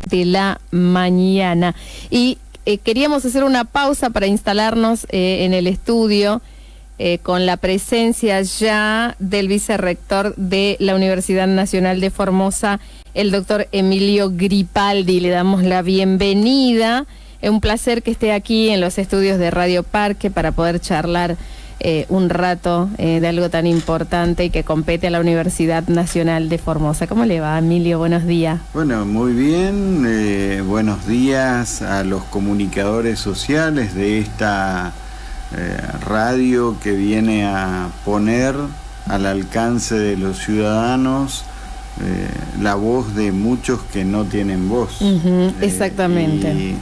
de la mañana. Y queríamos hacer una pausa para instalarnos en el estudio con la presencia ya del vicerrector de la Universidad Nacional de Formosa, el doctor Emilio Gripaldi. Le damos la bienvenida. Es un placer que esté aquí en los estudios de Radio Parque para poder charlar un rato de algo tan importante y que compete a la Universidad Nacional de Formosa. ¿Cómo le va, Emilio? Buenos días. Bueno, muy bien. Buenos días a los comunicadores sociales de esta radio que viene a poner al alcance de los ciudadanos la voz de muchos que no tienen voz. Exactamente.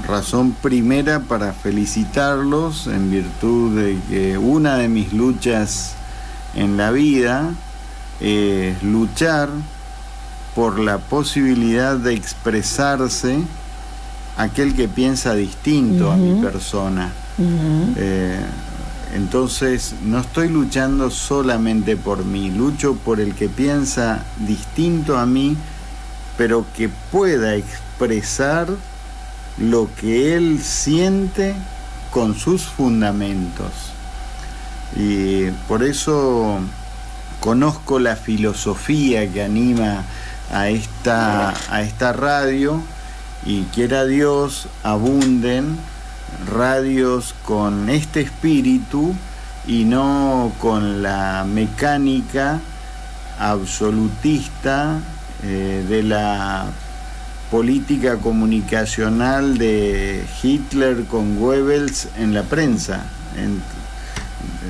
Razón primera para felicitarlos en virtud de que una de mis luchas en la vida es luchar por la posibilidad de expresarse aquel que piensa distinto a mi persona. Entonces no estoy luchando solamente por mí, lucho por el que piensa distinto a mí, pero que pueda expresar lo que él siente con sus fundamentos. Y por eso conozco la filosofía que anima a esta radio, y quiera Dios abunden radios con este espíritu y no con la mecánica absolutista de la política comunicacional de Hitler con Goebbels en la prensa.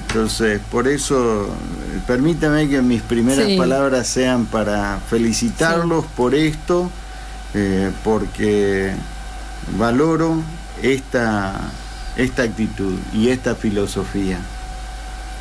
Entonces, por eso, permítame que mis primeras palabras sean para felicitarlos por esto, porque valoro esta actitud y esta filosofía.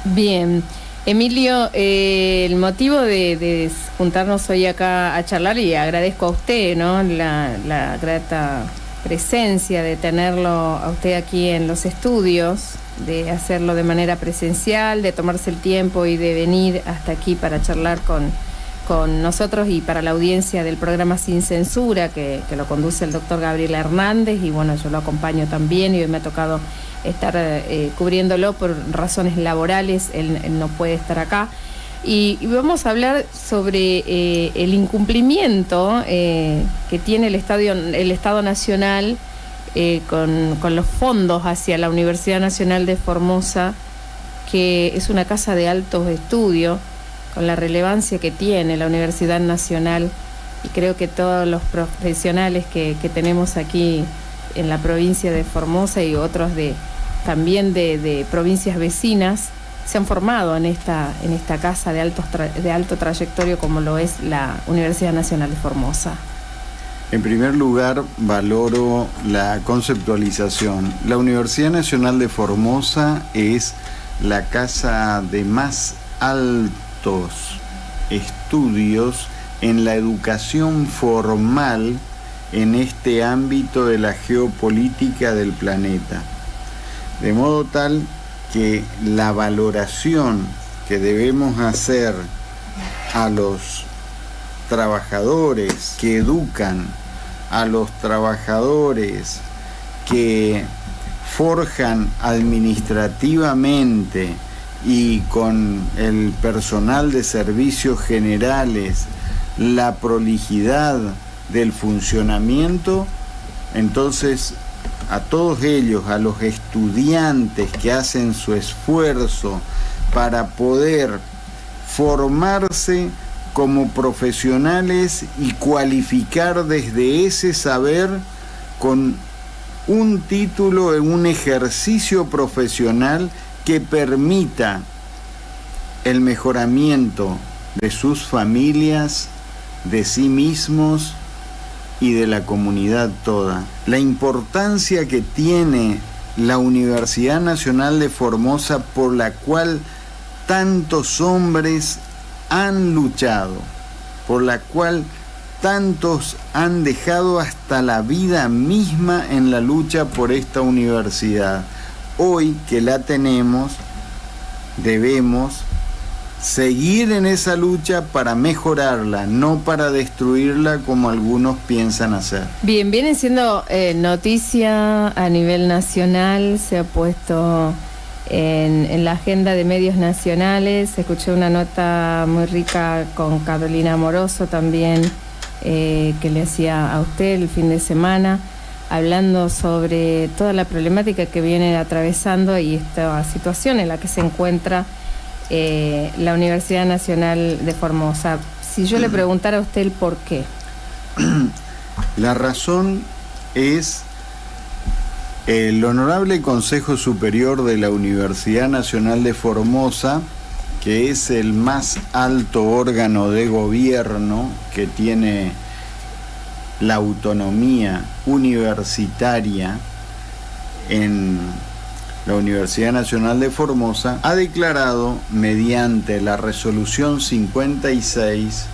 Bien. Emilio, el motivo de juntarnos hoy acá a charlar, y agradezco a usted, ¿no?, la grata presencia de tenerlo a usted aquí en los estudios, de hacerlo de manera presencial, de tomarse el tiempo y de venir hasta aquí para charlar con nosotros y para la audiencia del programa Sin Censura, que lo conduce el doctor Gabriel Hernández, y bueno, yo lo acompaño también, y hoy me ha tocado estar cubriéndolo por razones laborales. Él no puede estar acá, y vamos a hablar sobre el incumplimiento que tiene el Estado Nacional con los fondos hacia la Universidad Nacional de Formosa, que es una casa de altos estudios, con la relevancia que tiene la Universidad Nacional, y creo que todos los profesionales que tenemos aquí en la provincia de Formosa y otros también de provincias vecinas se han formado en esta casa de alto trayectorio como lo es la Universidad Nacional de Formosa. En primer lugar, valoro la conceptualización. La Universidad Nacional de Formosa es la casa de más altos estudios en la educación formal en este ámbito de la geopolítica del planeta. De modo tal que la valoración que debemos hacer a los trabajadores que educan, a los trabajadores que forjan administrativamente y con el personal de servicios generales la prolijidad del funcionamiento, entonces a todos ellos, a los estudiantes que hacen su esfuerzo para poder formarse como profesionales y cualificar desde ese saber con un título en un ejercicio profesional que permita el mejoramiento de sus familias, de sí mismos y de la comunidad toda. La importancia que tiene la Universidad Nacional de Formosa, por la cual tantos hombres han luchado, por la cual tantos han dejado hasta la vida misma en la lucha por esta universidad. Hoy que la tenemos, debemos seguir en esa lucha para mejorarla, no para destruirla como algunos piensan hacer. Bien, viene siendo noticia a nivel nacional, se ha puesto en la agenda de medios nacionales. Escuché una nota muy rica con Carolina Amoroso también, que le hacía a usted el fin de semana, hablando sobre toda la problemática que viene atravesando y esta situación en la que se encuentra la Universidad Nacional de Formosa. Si yo le preguntara a usted el por qué. La razón es el Honorable Consejo Superior de la Universidad Nacional de Formosa, que es el más alto órgano de gobierno que tiene la autonomía universitaria en la Universidad Nacional de Formosa, ha declarado mediante la resolución 56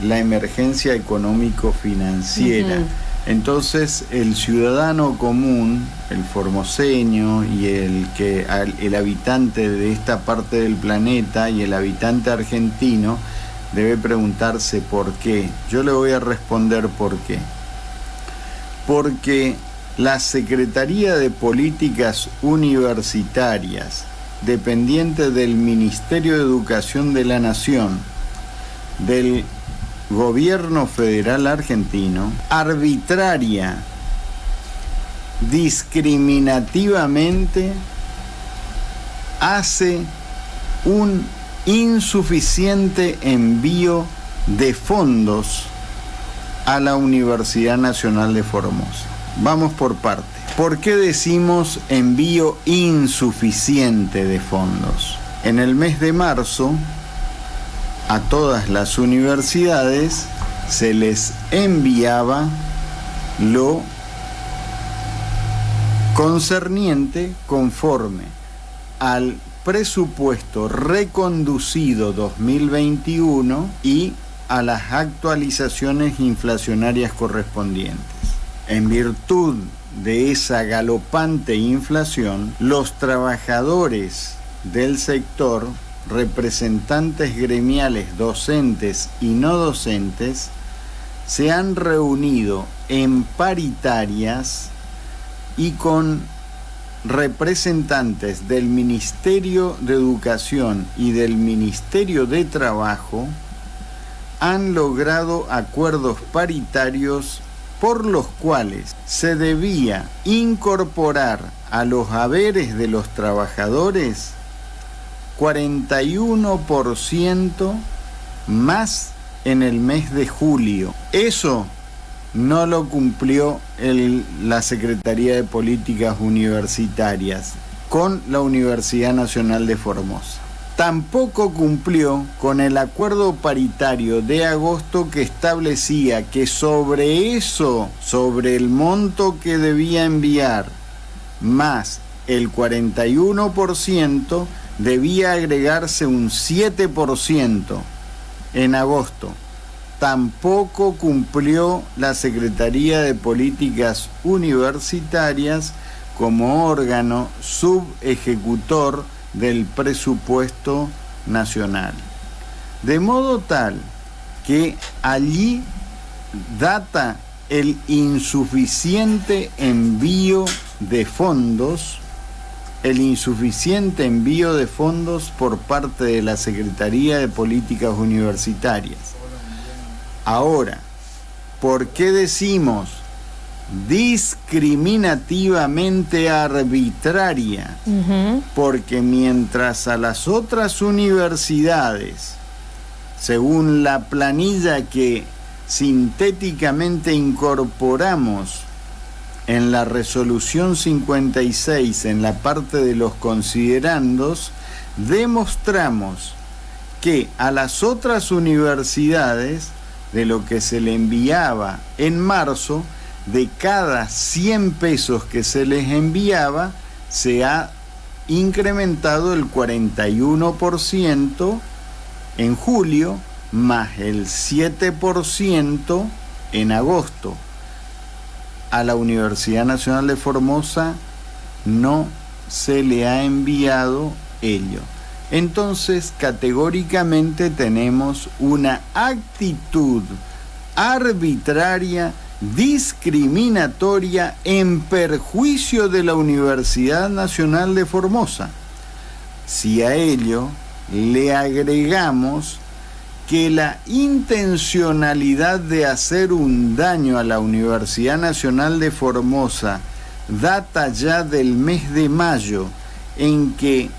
la emergencia económico-financiera. Entonces el ciudadano común, el formoseño y el habitante de esta parte del planeta y el habitante argentino debe preguntarse por qué. Yo le voy a responder por qué. Porque la Secretaría de Políticas Universitarias, dependiente del Ministerio de Educación de la Nación, del Gobierno Federal Argentino, arbitraria, discriminativamente, hace un insuficiente envío de fondos a la Universidad Nacional de Formosa. Vamos por parte. ¿Por qué decimos envío insuficiente de fondos? En el mes de marzo, a todas las universidades se les enviaba lo concerniente conforme al presupuesto reconducido 2021 y a las actualizaciones inflacionarias correspondientes. En virtud de esa galopante inflación, los trabajadores del sector, representantes gremiales docentes y no docentes, se han reunido en paritarias y con representantes del Ministerio de Educación y del Ministerio de Trabajo, han logrado acuerdos paritarios por los cuales se debía incorporar a los haberes de los trabajadores 41% más en el mes de julio. Eso no lo cumplió la Secretaría de Políticas Universitarias con la Universidad Nacional de Formosa. Tampoco cumplió con el acuerdo paritario de agosto que establecía que sobre eso, sobre el monto que debía enviar, más el 41%, debía agregarse un 7% en agosto. Tampoco cumplió la Secretaría de Políticas Universitarias como órgano subejecutor del presupuesto nacional. De modo tal que allí data el insuficiente envío de fondos, por parte de la Secretaría de Políticas Universitarias. Ahora, ¿por qué decimos discriminativamente arbitraria? Porque mientras a las otras universidades, según la planilla que sintéticamente incorporamos en la resolución 56, en la parte de los considerandos, demostramos que a las otras universidades, de lo que se le enviaba en marzo, de cada 100 pesos que se les enviaba, se ha incrementado el 41% en julio, más el 7% en agosto. A la Universidad Nacional de Formosa no se le ha enviado ello. entonces categóricamente tenemos una actitud arbitraria, discriminatoria, en perjuicio de la Universidad Nacional de Formosa. Si a ello le agregamos que la intencionalidad de hacer un daño a la Universidad Nacional de Formosa data ya del mes de mayo, en que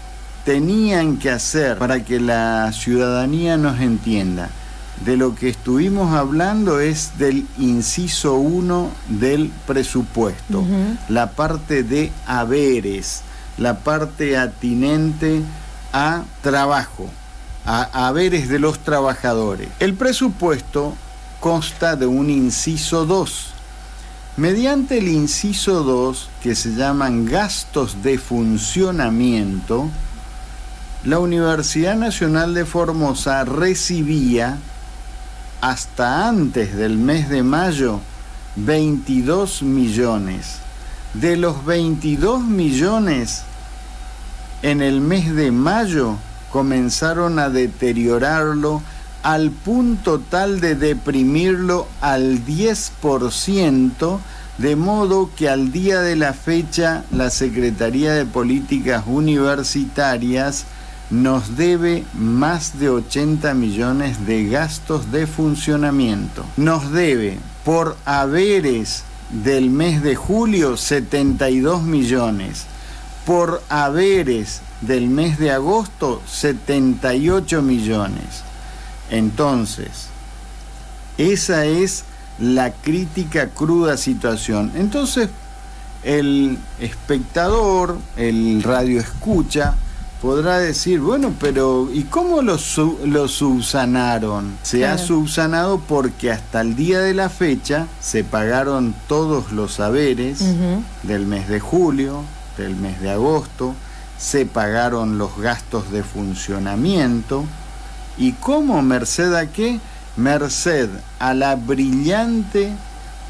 tenían que hacer, para que la ciudadanía nos entienda, de lo que estuvimos hablando es del inciso 1 del presupuesto, la parte de haberes, la parte atinente a trabajo, a haberes de los trabajadores. El presupuesto consta de un inciso 2. Mediante el inciso 2, que se llaman gastos de funcionamiento, la Universidad Nacional de Formosa recibía, hasta antes del mes de mayo, 22 millones. De los 22 millones, en el mes de mayo comenzaron a deteriorarlo al punto tal de deprimirlo al 10%, de modo que al día de la fecha la Secretaría de Políticas Universitarias nos debe más de 80 millones de gastos de funcionamiento. Nos debe por haberes del mes de julio 72 millones, por haberes del mes de agosto 78 millones. Entonces, esa es la crítica cruda situación. Entonces, el espectador, el radioescucha, podrá decir, bueno, pero ¿y cómo lo subsanaron? Se ha subsanado porque hasta el día de la fecha se pagaron todos los haberes del mes de julio, del mes de agosto, se pagaron los gastos de funcionamiento. ¿Y cómo? ¿Merced a qué? Merced a la brillante,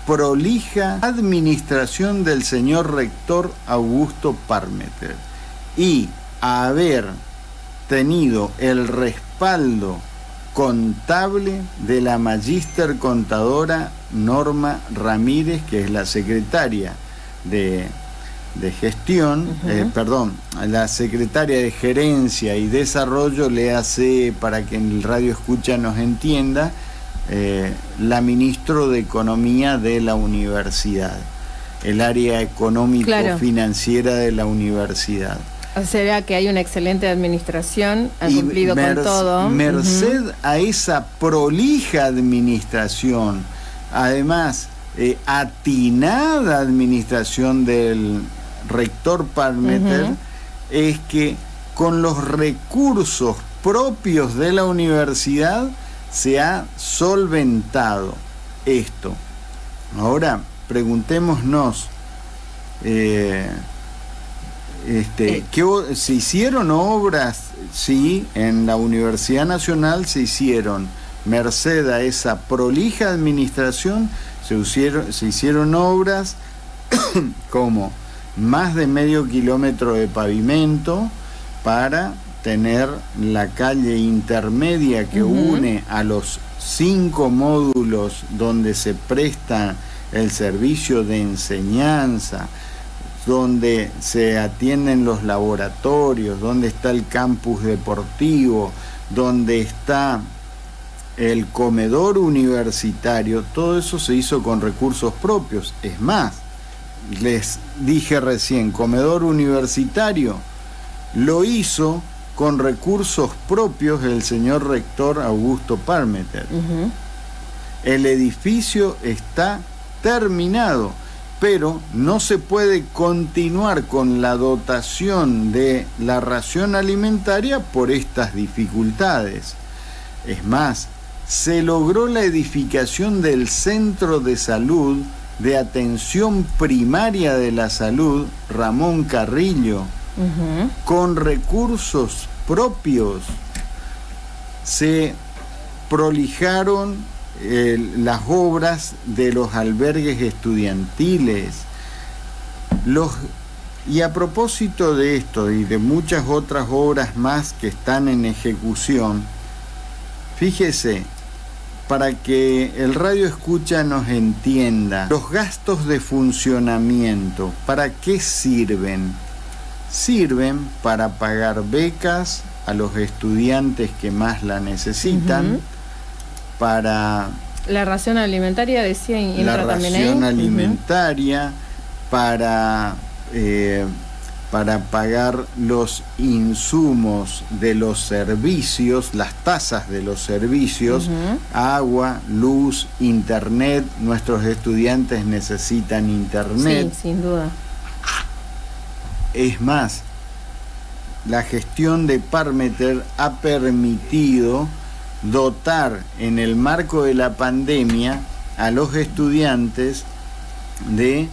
prolija administración del señor rector Augusto Parmeter y a haber tenido el respaldo contable de la magíster contadora Norma Ramírez, que es la secretaria de gestión, la secretaria de Gerencia y Desarrollo, le hace, para que en el radio escucha nos entienda, la ministro de Economía de la universidad, el área económico-financiera de la universidad. O sea que hay una excelente administración, ha cumplido con todo. Merced a esa prolija administración, además, atinada administración del rector Parmeter, es que con los recursos propios de la universidad se ha solventado esto. Ahora, preguntémonos, ¿se hicieron obras? Sí, en la Universidad Nacional se hicieron, merced a esa prolija administración, se hicieron obras como más de medio kilómetro de pavimento para tener la calle intermedia que une a los 5 módulos donde se presta el servicio de enseñanza, donde se atienden los laboratorios, donde está el campus deportivo, donde está el comedor universitario. Todo eso se hizo con recursos propios. Es más, les dije recién, comedor universitario lo hizo con recursos propios el señor rector Augusto Parmeter. El edificio está terminado, pero no se puede continuar con la dotación de la ración alimentaria por estas dificultades. Es más, se logró la edificación del Centro de Salud de Atención Primaria de la Salud Ramón Carrillo, con recursos propios. Se prolijaron las obras de los albergues estudiantiles, Y a propósito de esto y de muchas otras obras más que están en ejecución, fíjese, para que el radio escucha nos entienda, los gastos de funcionamiento, ¿para qué sirven? Sirven para pagar becas a los estudiantes que más la necesitan, para... La ración alimentaria, decía, entra también ahí. La ración alimentaria, para pagar los insumos de los servicios, las tasas de los servicios, agua, luz, internet. Nuestros estudiantes necesitan internet. Sí, sin duda. Es más, la gestión de Parmeter ha permitido dotar en el marco de la pandemia a los estudiantes de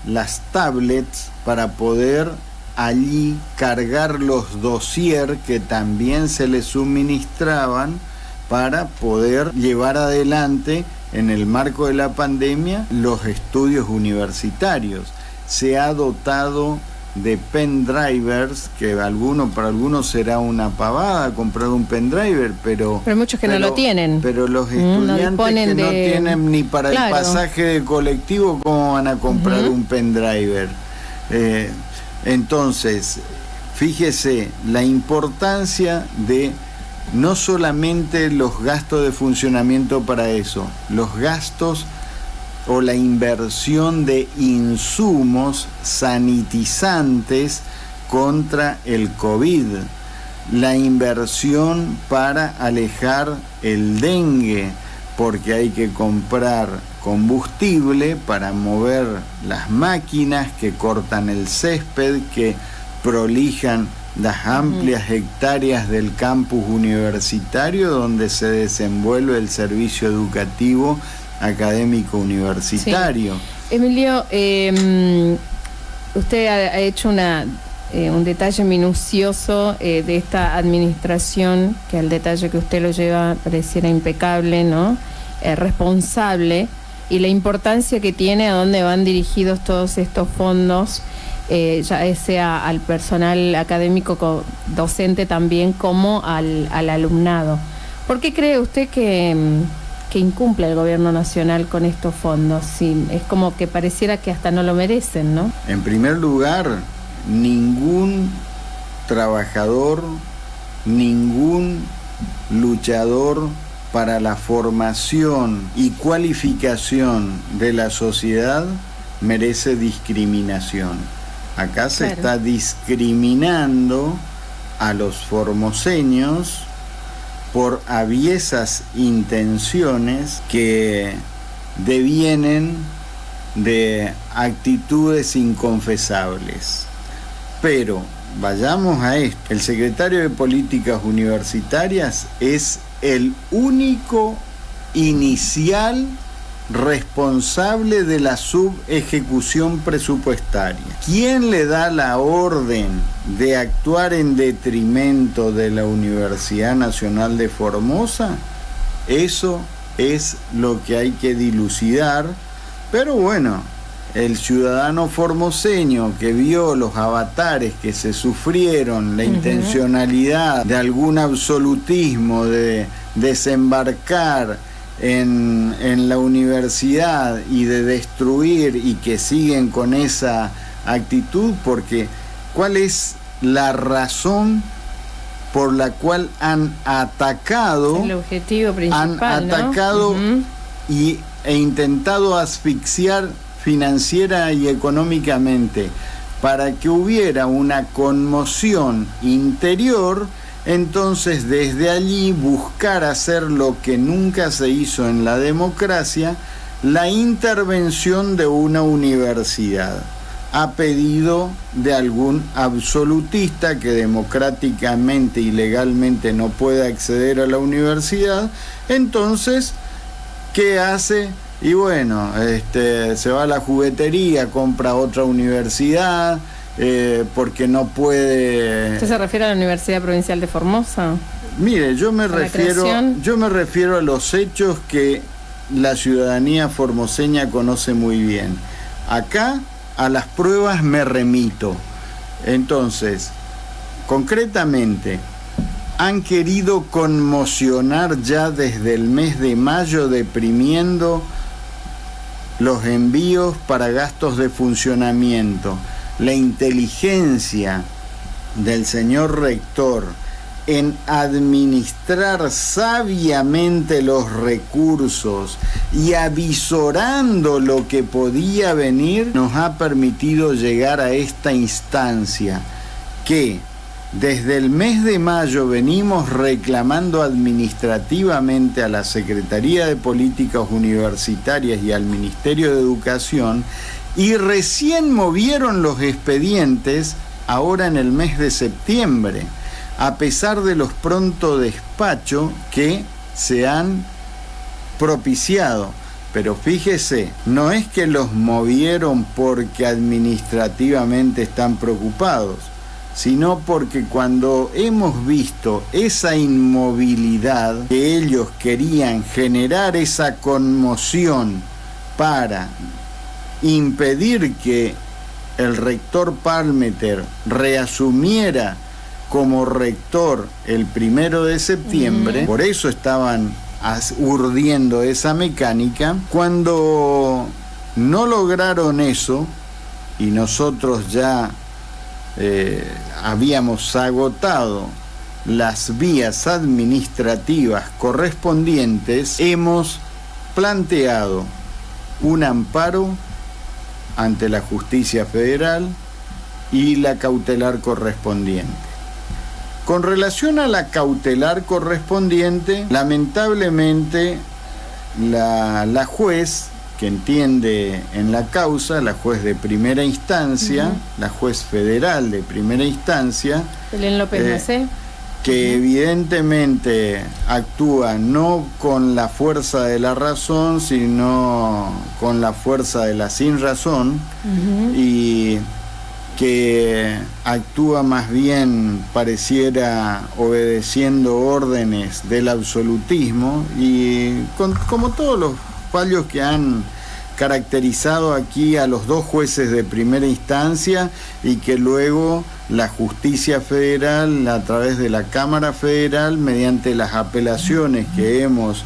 las tablets para poder allí cargar los dossier que también se les suministraban para poder llevar adelante en el marco de la pandemia los estudios universitarios. Se ha dotado de pendrivers, que para algunos será una pavada comprar un pendriver, pero hay muchos que no lo tienen. Pero los estudiantes no tienen ni para el pasaje de colectivo, ¿cómo van a comprar un pendriver? Entonces, fíjese la importancia de no solamente los gastos de funcionamiento para eso, los gastos o la inversión de insumos sanitizantes contra el COVID, la inversión para alejar el dengue, porque hay que comprar combustible para mover las máquinas que cortan el césped, que prolijan las amplias hectáreas del campus universitario donde se desenvuelve el servicio educativo académico universitario. Sí. Emilio, usted ha hecho un detalle minucioso de esta administración, que al detalle que usted lo lleva pareciera impecable, ¿no? Responsable, y la importancia que tiene a dónde van dirigidos todos estos fondos, ya sea al personal académico docente también como al alumnado. ¿Por qué cree usted que incumple el gobierno nacional con estos fondos? Sí, es como que pareciera que hasta no lo merecen, ¿no? En primer lugar, ningún trabajador, ningún luchador para la formación y cualificación de la sociedad merece discriminación. Acá se está discriminando a los formoseños por aviesas intenciones que devienen de actitudes inconfesables. Pero vayamos a esto. El secretario de Políticas Universitarias es el único inicial responsable de la subejecución presupuestaria. ¿Quién le da la orden de actuar en detrimento de la Universidad Nacional de Formosa? Eso es lo que hay que dilucidar, pero bueno, el ciudadano formoseño que vio los avatares que se sufrieron, la intencionalidad de algún absolutismo de desembarcar en la universidad y de destruir, y que siguen con esa actitud, porque ¿cuál es la razón por la cual han atacado? El objetivo principal, han atacado, ¿no? E intentado asfixiar financiera y económicamente, para que hubiera una conmoción interior. Entonces, desde allí buscar hacer lo que nunca se hizo en la democracia, la intervención de una universidad a pedido de algún absolutista que democráticamente y legalmente no puede acceder a la universidad. Entonces, ¿qué hace? Y bueno, se va a la juguetería, compra otra universidad, porque no puede... ¿Usted se refiere a la Universidad Provincial de Formosa? Mire, yo me refiero a los hechos que la ciudadanía formoseña conoce muy bien. Acá a las pruebas me remito. Entonces, concretamente, han querido conmocionar ya desde el mes de mayo, deprimiendo los envíos para gastos de funcionamiento. La inteligencia del señor rector en administrar sabiamente los recursos y avisorando lo que podía venir, nos ha permitido llegar a esta instancia que desde el mes de mayo venimos reclamando administrativamente a la Secretaría de Políticas Universitarias y al Ministerio de Educación, y recién movieron los expedientes ahora en el mes de septiembre, a pesar de los pronto despacho que se han propiciado. Pero fíjese, no es que los movieron porque administrativamente están preocupados, sino porque cuando hemos visto esa inmovilidad, que ellos querían generar esa conmoción para impedir que el rector Palmeter reasumiera como rector el 1 de septiembre, por eso estaban urdiendo esa mecánica. Cuando no lograron eso, y nosotros ya habíamos agotado las vías administrativas correspondientes, hemos planteado un amparo ante la Justicia Federal y la cautelar correspondiente. Con relación a la cautelar correspondiente, lamentablemente la juez que entiende en la causa, la juez de primera instancia, la juez federal de primera instancia, Belén López Macé, que evidentemente actúa no con la fuerza de la razón, sino con la fuerza de la sinrazón, y que actúa más bien, pareciera, obedeciendo órdenes del absolutismo, y como todos los fallos que han caracterizado aquí a los dos jueces de primera instancia, y que luego la Justicia Federal, a través de la Cámara Federal, mediante las apelaciones que hemos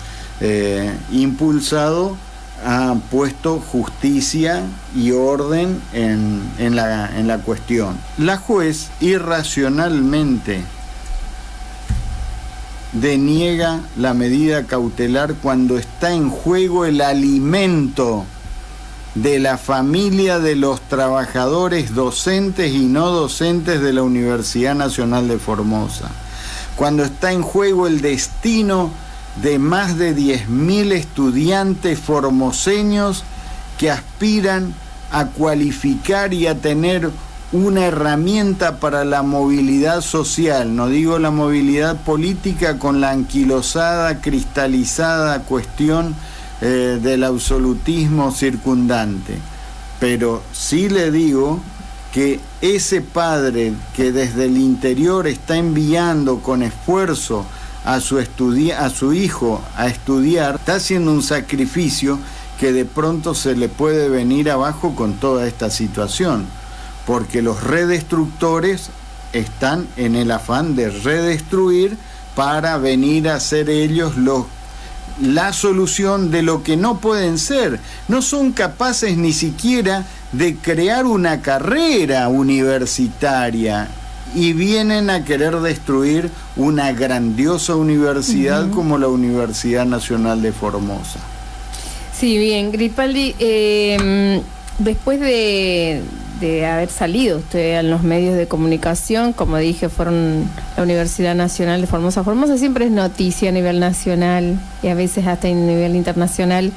impulsado, ha puesto justicia y orden en la cuestión. La juez irracionalmente deniega la medida cautelar cuando está en juego el alimento de la familia de los trabajadores docentes y no docentes de la Universidad Nacional de Formosa, cuando está en juego el destino de más de 10.000 estudiantes formoseños que aspiran a cualificar y a tener una herramienta para la movilidad social, no digo la movilidad política con la anquilosada, cristalizada cuestión del absolutismo circundante, pero sí le digo que ese padre que desde el interior está enviando con esfuerzo a su hijo a estudiar, está haciendo un sacrificio que de pronto se le puede venir abajo con toda esta situación, porque los redestructores están en el afán de redestruir para venir a ser ellos la solución de lo que no pueden ser. No son capaces ni siquiera de crear una carrera universitaria y vienen a querer destruir una grandiosa universidad como la Universidad Nacional de Formosa. Sí, bien, Gripaldi, después de haber salido usted en los medios de comunicación, como dije, fueron la Universidad Nacional de Formosa. Formosa siempre es noticia a nivel nacional y a veces hasta a nivel internacional,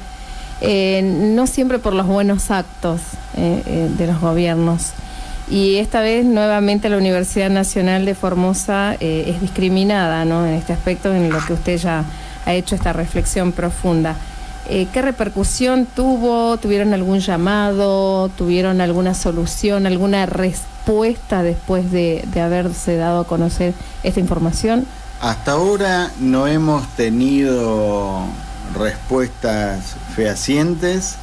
no siempre por los buenos actos de los gobiernos. Y esta vez nuevamente la Universidad Nacional de Formosa es discriminada, ¿no?, en este aspecto, en lo que usted ya ha hecho esta reflexión profunda. ¿Qué repercusión tuvo? ¿Tuvieron algún llamado? ¿Tuvieron alguna solución, alguna respuesta después de haberse dado a conocer esta información? Hasta ahora no hemos tenido respuestas fehacientes.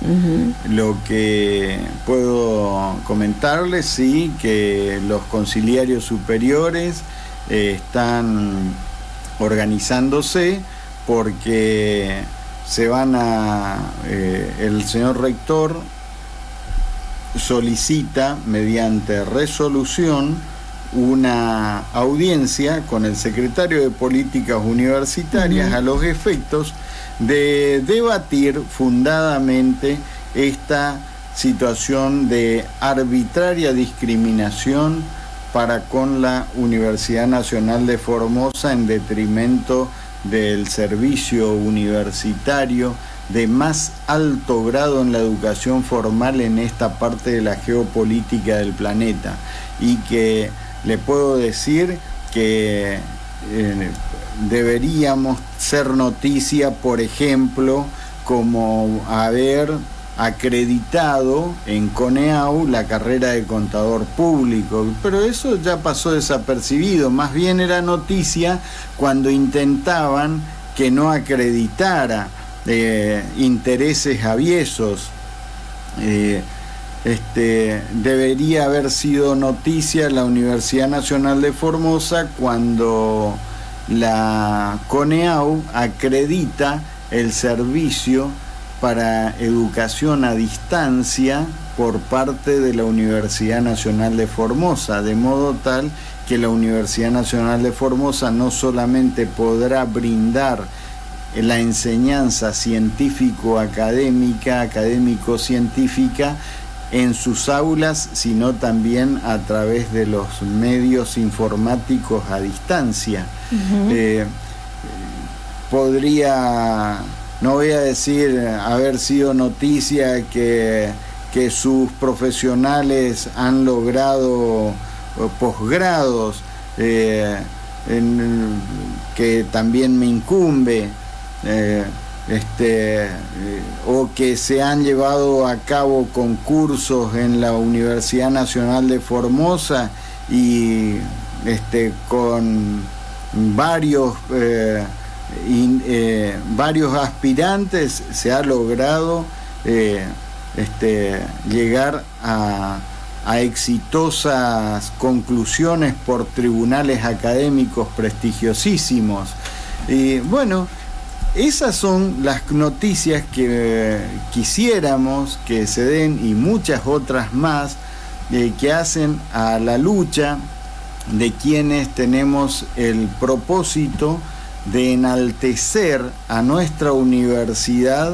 Lo que puedo comentarles, sí, que los conciliarios superiores están organizándose porque se van el señor rector solicita mediante resolución una audiencia con el secretario de Políticas Universitarias a los efectos de debatir fundadamente esta situación de arbitraria discriminación para con la Universidad Nacional de Formosa en detrimento del servicio universitario de más alto grado en la educación formal en esta parte de la geopolítica del planeta, y que le puedo decir que deberíamos ser noticia, por ejemplo, como haber acreditado en CONEAU la carrera de contador público, pero eso ya pasó desapercibido. Más bien era noticia cuando intentaban que no acreditara intereses aviesos. Debería haber sido noticia la Universidad Nacional de Formosa cuando la CONEAU acredita el servicio para educación a distancia por parte de la Universidad Nacional de Formosa, de modo tal que la Universidad Nacional de Formosa no solamente podrá brindar la enseñanza científico-académica, académico-científica en sus aulas, sino también a través de los medios informáticos a distancia. Podría, no voy a decir haber sido noticia que sus profesionales han logrado posgrados, que también me incumbe, o que se han llevado a cabo concursos en la Universidad Nacional de Formosa y con varios aspirantes se ha logrado llegar a exitosas conclusiones por tribunales académicos prestigiosísimos. Y bueno, esas son las noticias que quisiéramos que se den, y muchas otras más que hacen a la lucha de quienes tenemos el propósito de enaltecer a nuestra universidad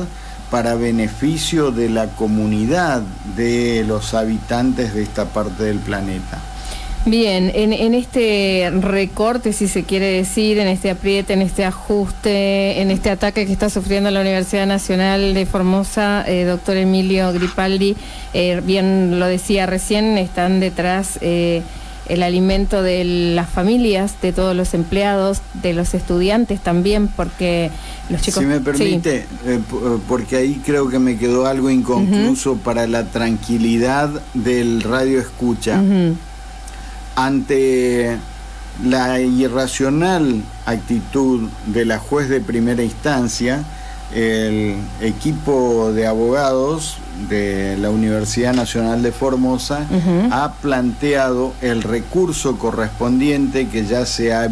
para beneficio de la comunidad, de los habitantes de esta parte del planeta. Bien, en este recorte, si se quiere decir, en este apriete, en este ajuste, en este ataque que está sufriendo la Universidad Nacional de Formosa, doctor Emilio Gripaldi, bien lo decía recién, están detrás el alimento de las familias, de todos los empleados, de los estudiantes también, porque los chicos... Si me permite, sí. Porque ahí creo que me quedó algo inconcluso para la tranquilidad del radio escucha. Ante la irracional actitud de la juez de primera instancia, el equipo de abogados de la Universidad Nacional de Formosa ha planteado el recurso correspondiente, que ya se ha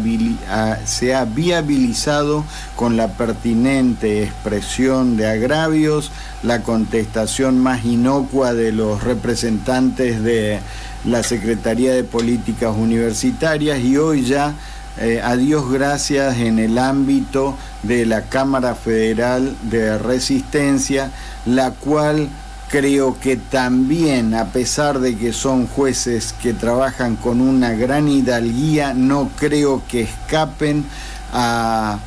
viabilizado con la pertinente expresión de agravios, la contestación más inocua de los representantes de la Secretaría de Políticas Universitarias, y hoy ya a Dios gracias, en el ámbito de la Cámara Federal de Resistencia, la cual creo que también, a pesar de que son jueces que trabajan con una gran hidalguía, no creo que escapen a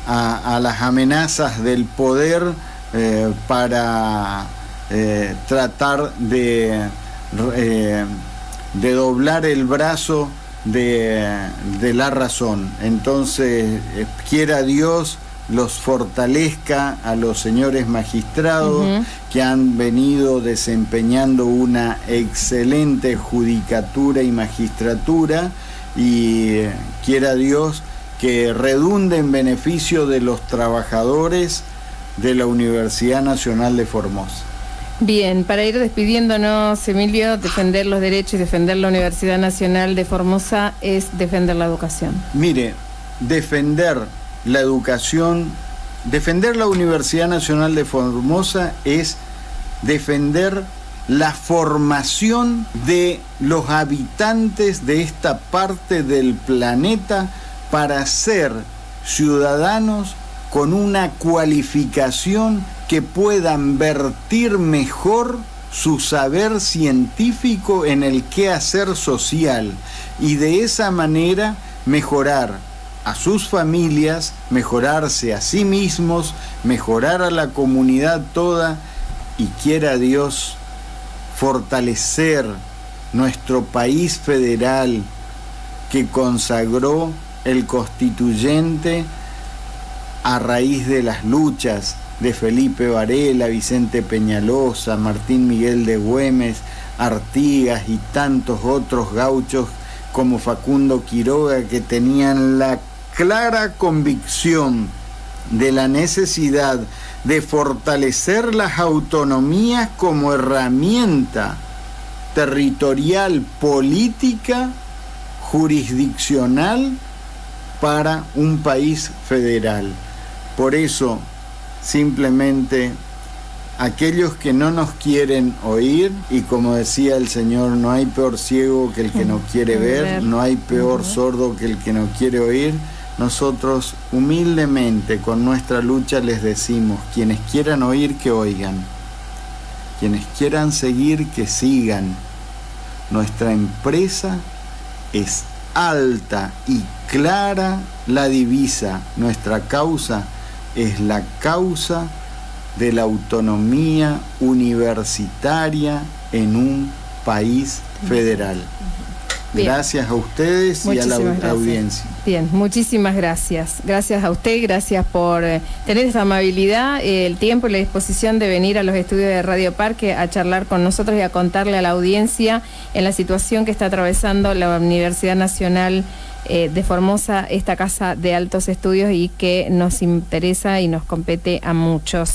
las amenazas del poder para tratar de doblar el brazo de la razón. Entonces, quiera Dios los fortalezca a los señores magistrados que han venido desempeñando una excelente judicatura y magistratura, y quiera Dios que redunde en beneficio de los trabajadores de la Universidad Nacional de Formosa. Bien, para ir despidiéndonos, Emilio, defender los derechos y defender la Universidad Nacional de Formosa es defender la educación. Mire, defender la educación, defender la Universidad Nacional de Formosa es defender la formación de los habitantes de esta parte del planeta para ser ciudadanos con una cualificación que puedan vertir mejor su saber científico en el quehacer social y de esa manera mejorar a sus familias, mejorarse a sí mismos, mejorar a la comunidad toda y quiera Dios fortalecer nuestro país federal que consagró el constituyente a raíz de las luchas de Felipe Varela, Vicente Peñalosa, Martín Miguel de Güemes, Artigas y tantos otros gauchos como Facundo Quiroga, que tenían la clara convicción de la necesidad de fortalecer las autonomías como herramienta territorial, política, jurisdiccional para un país federal. Por eso, simplemente, aquellos que no nos quieren oír, y como decía el Señor, no hay peor ciego que el que no quiere ver, no hay peor sordo que el que no quiere oír, nosotros humildemente con nuestra lucha les decimos, quienes quieran oír, que oigan, quienes quieran seguir, que sigan. Nuestra empresa es alta y clara la divisa, nuestra causa es la causa de la autonomía universitaria en un país federal. Bien. Gracias a ustedes y a la audiencia. Bien, muchísimas gracias. Gracias a usted, gracias por tener esta amabilidad, el tiempo y la disposición de venir a los estudios de Radio Parque a charlar con nosotros y a contarle a la audiencia en la situación que está atravesando la Universidad Nacional de Formosa, esta casa de altos estudios y que nos interesa y nos compete a muchos.